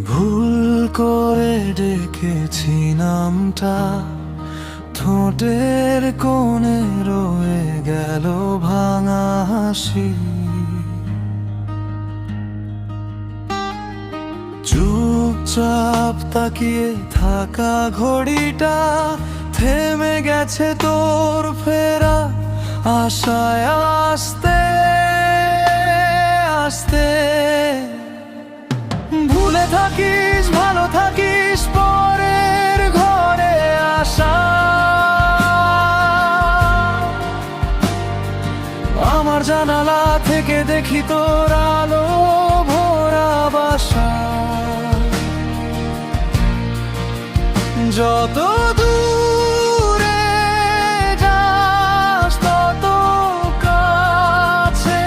ভুল করে ডেকেছি নামটা, ঠোঁটের কোণে রয়ে গেল ভাঙা হাসি। চুপচাপ তাকিয়ে থাকা ঘড়িটা থেমে গেছে তোর ফেরা আশায় আস্তে আস্তে। ভুলে থাকিস, ভালো থাকিস, পরের ঘরে আসা। আমার জানালা থেকে দেখি তোর আলো ভরা বাসা। যত দূরে যাস তত কাছে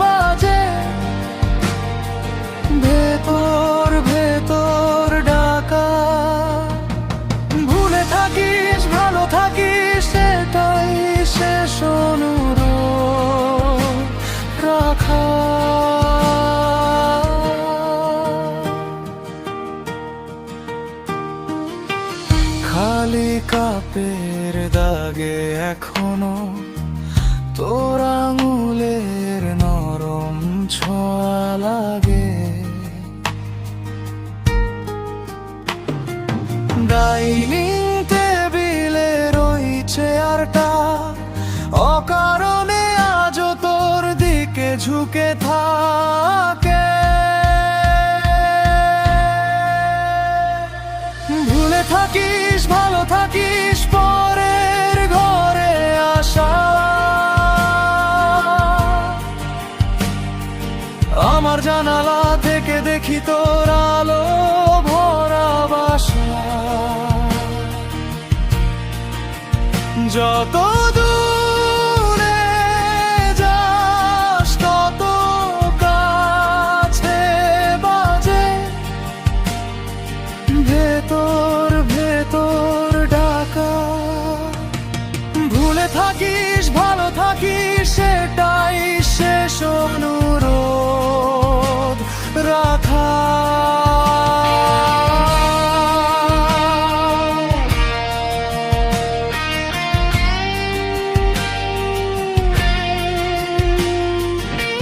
বাজে ভেতর ভেতর ডাকা। ভুলে থাকিস, ভালো থাকিস, সেটাই শেষ অনুরোধ রাখা। খালি কাপের দাগে এখনো তোর আঙুলের নরম ছোঁয়া লাগে। ডাইনিং টেবিলের ওই চেয়ারটা অকারণে আজও তোর দিকে ঝুঁকে থাকে। ভুলে থাকিস, ভালো থাকিস, পরের ঘরে আসা। আমার জানালা থেকে দেখি তোর আলো ভরা বাসা। যত